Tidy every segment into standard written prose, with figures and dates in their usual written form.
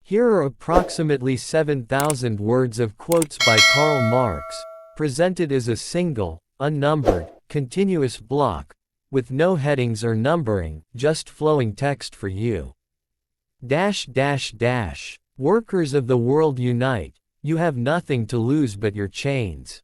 Here are approximately 7,000 words of quotes by Karl Marx, presented as a single, unnumbered, continuous block, with no headings or numbering, just flowing text for you. Workers of the world unite, you have nothing to lose but your chains.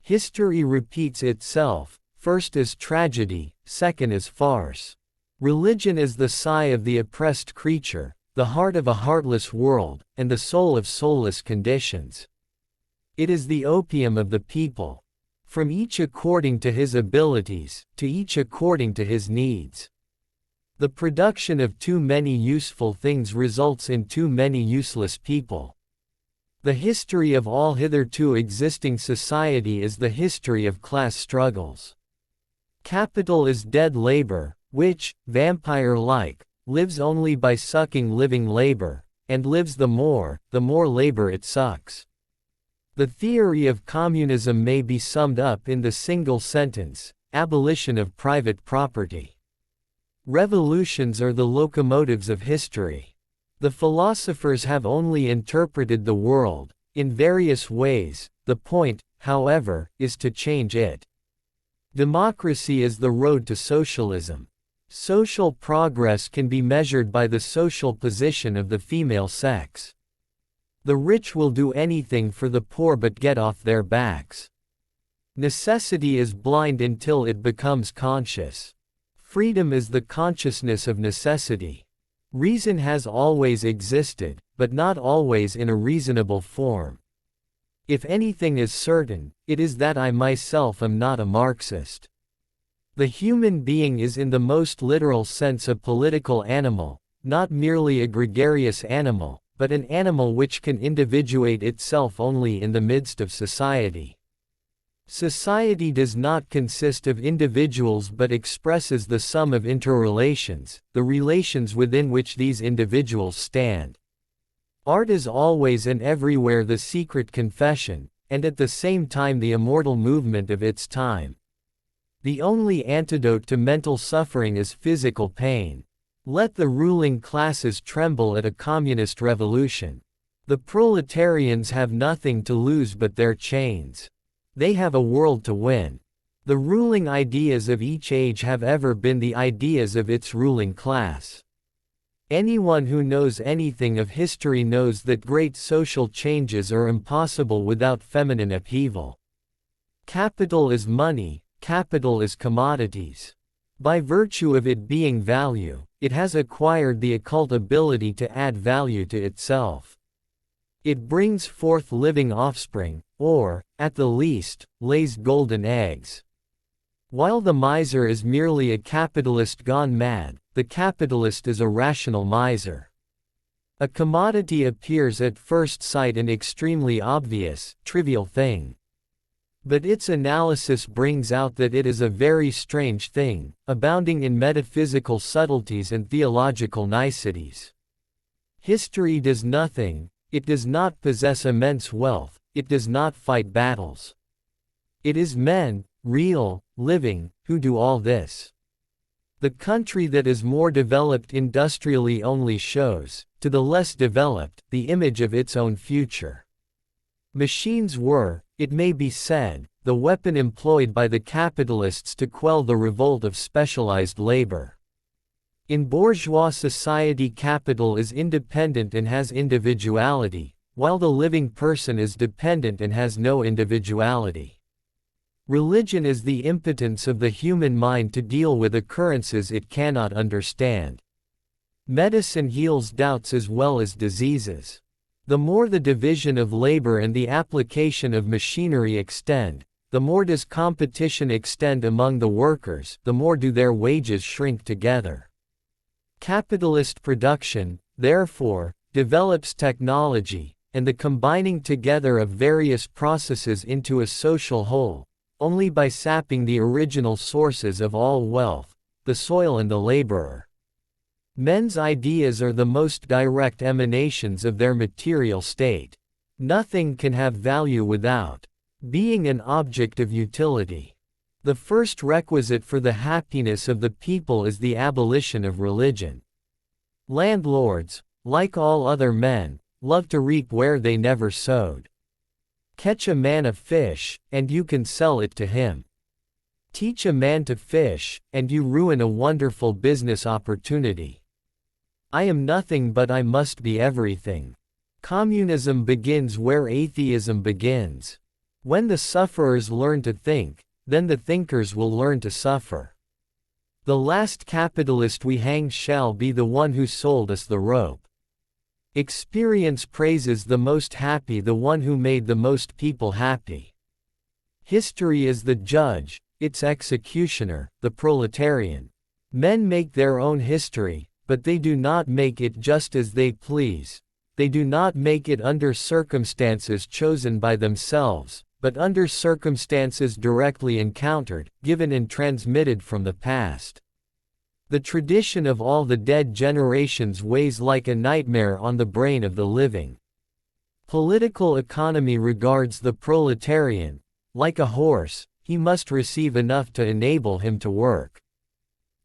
History repeats itself, first as tragedy, second as farce. Religion is the sigh of the oppressed creature, the heart of a heartless world, and the soul of soulless conditions. It is the opium of the people. From each according to his abilities, to each according to his needs. The production of too many useful things results in too many useless people. The history of all hitherto existing society is the history of class struggles. Capital is dead labor, which, vampire-like, lives only by sucking living labor, and lives the more labor it sucks. The theory of communism may be summed up in the single sentence, abolition of private property. Revolutions are the locomotives of history. The philosophers have only interpreted the world, in various ways, the point, however, is to change it. Democracy is the road to socialism. Social progress can be measured by the social position of the female sex. The rich will do anything for the poor but get off their backs. Necessity is blind until it becomes conscious. Freedom is the consciousness of necessity. Reason has always existed, but not always in a reasonable form. If anything is certain, it is that I myself am not a Marxist. The human being is in the most literal sense a political animal, not merely a gregarious animal, but an animal which can individuate itself only in the midst of society. Society does not consist of individuals but expresses the sum of interrelations, the relations within which these individuals stand. Art is always and everywhere the secret confession, and at the same time the immortal movement of its time. The only antidote to mental suffering is physical pain. Let the ruling classes tremble at a communist revolution. The proletarians have nothing to lose but their chains. They have a world to win. The ruling ideas of each age have ever been the ideas of its ruling class. Anyone who knows anything of history knows that great social changes are impossible without feminine upheaval. Capital is money. Capital is commodities. By virtue of it being value, it has acquired the occult ability to add value to itself. It brings forth living offspring, or, at the least, lays golden eggs. While the miser is merely a capitalist gone mad, the capitalist is a rational miser. A commodity appears at first sight an extremely obvious, trivial thing. But its analysis brings out that it is a very strange thing, abounding in metaphysical subtleties and theological niceties. History does nothing, it does not possess immense wealth, it does not fight battles. It is men, real, living, who do all this. The country that is more developed industrially only shows, to the less developed, the image of its own future. Machines were, it may be said, the weapon employed by the capitalists to quell the revolt of specialized labor. In bourgeois society capital is independent and has individuality, while the living person is dependent and has no individuality. Religion is the impotence of the human mind to deal with occurrences it cannot understand. Medicine heals doubts as well as diseases. The more the division of labor and the application of machinery extend, the more does competition extend among the workers, the more do their wages shrink together. Capitalist production, therefore, develops technology, and the combining together of various processes into a social whole, only by sapping the original sources of all wealth, the soil and the laborer. Men's ideas are the most direct emanations of their material state. Nothing can have value without being an object of utility. The first requisite for the happiness of the people is the abolition of religion. Landlords, like all other men, love to reap where they never sowed. Catch a man a fish, and you can sell it to him. Teach a man to fish, and you ruin a wonderful business opportunity. I am nothing but I must be everything. Communism begins where atheism begins. When the sufferers learn to think, then the thinkers will learn to suffer. The last capitalist we hang shall be the one who sold us the rope. Experience praises the most happy the one who made the most people happy. History is the judge, its executioner, the proletarian. Men make their own history, but they do not make it just as they please. They do not make it under circumstances chosen by themselves, but under circumstances directly encountered, given and transmitted from the past. The tradition of all the dead generations weighs like a nightmare on the brain of the living. Political economy regards the proletarian, like a horse, he must receive enough to enable him to work.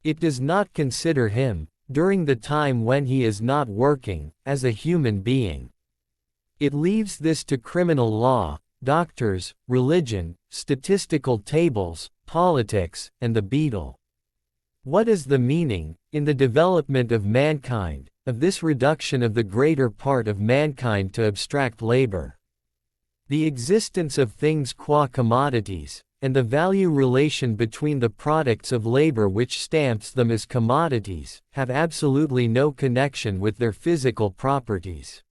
It does not consider him, during the time when he is not working, as a human being. It leaves this to criminal law, doctors, religion, statistical tables, politics, and the beetle. What is the meaning, in the development of mankind, of this reduction of the greater part of mankind to abstract labor? The existence of things qua commodities, and the value relation between the products of labor which stamps them as commodities, have absolutely no connection with their physical properties.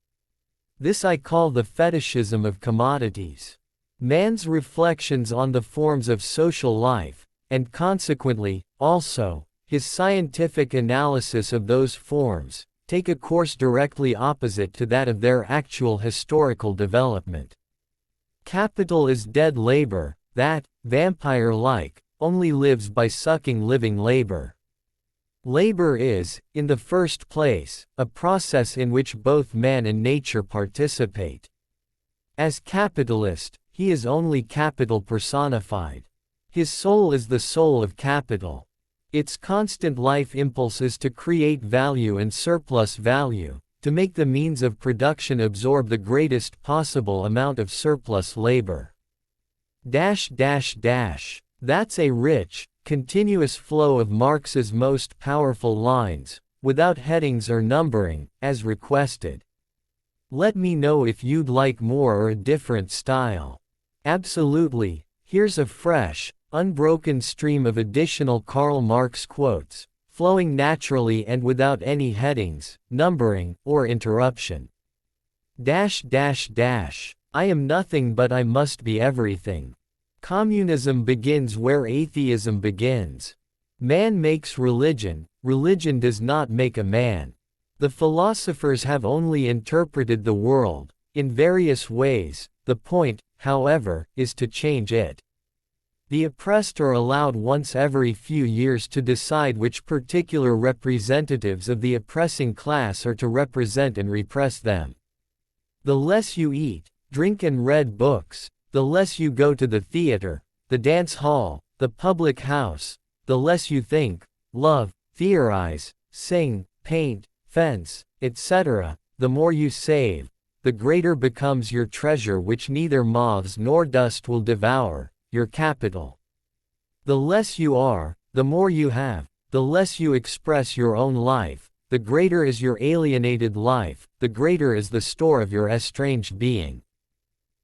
This I call the fetishism of commodities. Man's reflections on the forms of social life, and consequently, also, his scientific analysis of those forms, take a course directly opposite to that of their actual historical development. Capital is dead labor, that, vampire-like, only lives by sucking living labor. Labor is, in the first place, a process in which both man and nature participate. As capitalist, he is only capital personified. His soul is the soul of capital. Its constant life impulse is to create value and surplus value, to make the means of production absorb the greatest possible amount of surplus labor. That's a rich, continuous flow of Marx's most powerful lines, without headings or numbering, as requested. Let me know if you'd like more or a different style. Absolutely, here's a fresh, unbroken stream of additional Karl Marx quotes, flowing naturally and without any headings, numbering, or interruption. I am nothing but I must be everything. Communism begins where atheism begins. Man makes religion, religion does not make a man. The philosophers have only interpreted the world, in various ways, the point, however, is to change it. The oppressed are allowed once every few years to decide which particular representatives of the oppressing class are to represent and repress them. The less you eat, drink and read books, the less you go to the theater, the dance hall, the public house, the less you think, love, theorize, sing, paint, fence, etc., the more you save, the greater becomes your treasure which neither moths nor dust will devour, your capital. The less you are, the more you have, the less you express your own life, the greater is your alienated life, the greater is the store of your estranged being.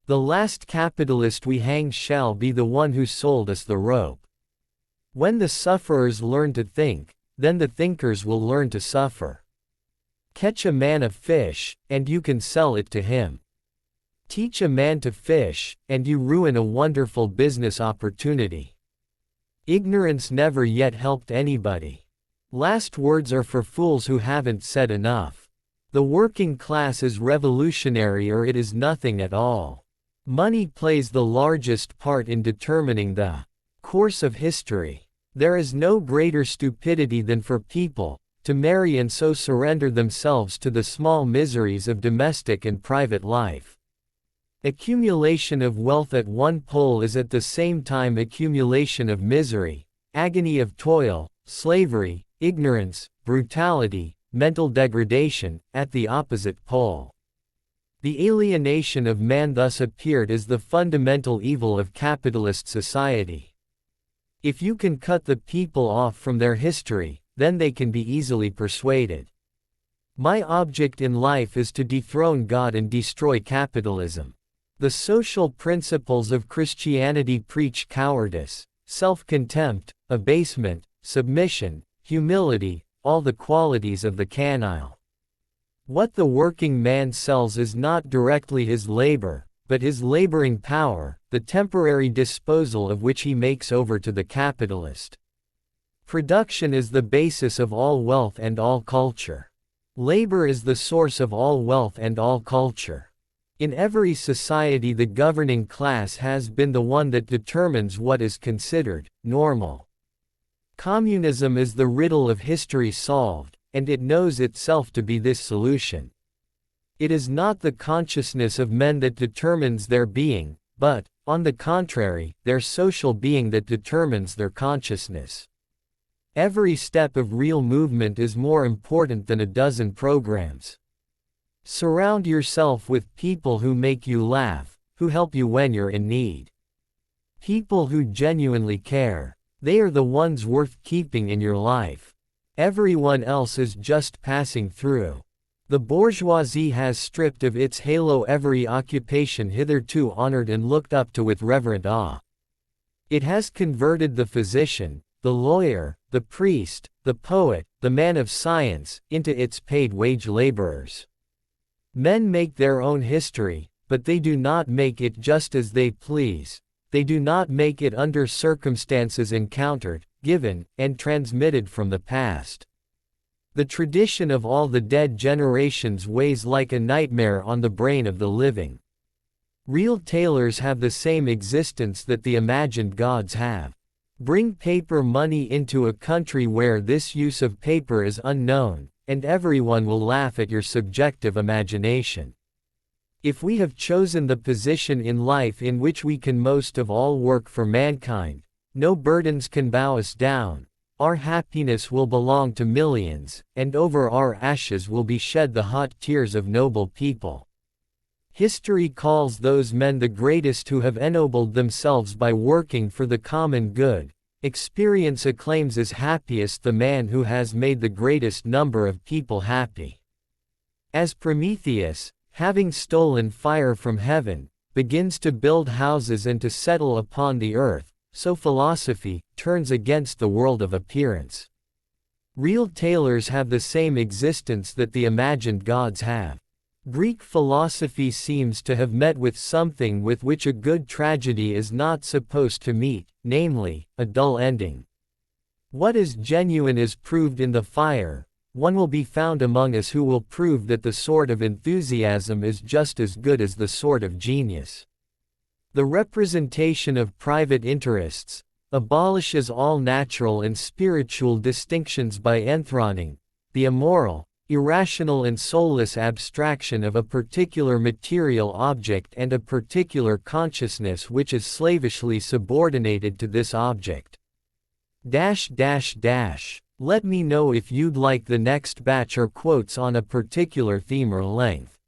The last capitalist we hang shall be the one who sold us the rope. When the sufferers learn to think, then the thinkers will learn to suffer. Catch a man a fish, and you can sell it to him. Teach a man to fish, and you ruin a wonderful business opportunity. Ignorance never yet helped anybody. Last words are for fools who haven't said enough. The working class is revolutionary or it is nothing at all. Money plays the largest part in determining the course of history. There is no greater stupidity than for people to marry and so surrender themselves to the small miseries of domestic and private life. Accumulation of wealth at one pole is at the same time accumulation of misery, agony of toil, slavery, ignorance, brutality, mental degradation, at the opposite pole. The alienation of man thus appeared as the fundamental evil of capitalist society. If you can cut the people off from their history, then they can be easily persuaded. My object in life is to dethrone God and destroy capitalism. The social principles of Christianity preach cowardice, self-contempt, abasement, submission, humility, all the qualities of the canile. What the working man sells is not directly his labor, but his laboring power, the temporary disposal of which he makes over to the capitalist. Production is the basis of all wealth and all culture. Labor is the source of all wealth and all culture. In every society, the governing class has been the one that determines what is considered normal. Communism is the riddle of history solved, and it knows itself to be this solution. It is not the consciousness of men that determines their being, but, on the contrary, their social being that determines their consciousness. Every step of real movement is more important than a dozen programs. Surround yourself with people who make you laugh, who help you when you're in need. People who genuinely care. They are the ones worth keeping in your life. Everyone else is just passing through. The bourgeoisie has stripped of its halo every occupation hitherto honored and looked up to with reverent awe. It has converted the physician, the lawyer, the priest, the poet, the man of science, into its paid wage laborers. Men make their own history, but they do not make it just as they please. They do not make it under circumstances encountered, given, and transmitted from the past. The tradition of all the dead generations weighs like a nightmare on the brain of the living. Real tailors have the same existence that the imagined gods have. Bring paper money into a country where this use of paper is unknown, and everyone will laugh at your subjective imagination. If we have chosen the position in life in which we can most of all work for mankind, no burdens can bow us down, our happiness will belong to millions, and over our ashes will be shed the hot tears of noble people. History calls those men the greatest who have ennobled themselves by working for the common good. Experience acclaims as happiest the man who has made the greatest number of people happy. As Prometheus, having stolen fire from heaven, begins to build houses and to settle upon the earth, so philosophy turns against the world of appearance. Real tailors have the same existence that the imagined gods have. Greek philosophy seems to have met with something with which a good tragedy is not supposed to meet, namely, a dull ending. What is genuine is proved in the fire. One will be found among us who will prove that the sword of enthusiasm is just as good as the sword of genius. The representation of private interests abolishes all natural and spiritual distinctions by enthroning the immoral, irrational and soulless abstraction of a particular material object and a particular consciousness which is slavishly subordinated to this object. Let me know if you'd like the next batch or quotes on a particular theme or length.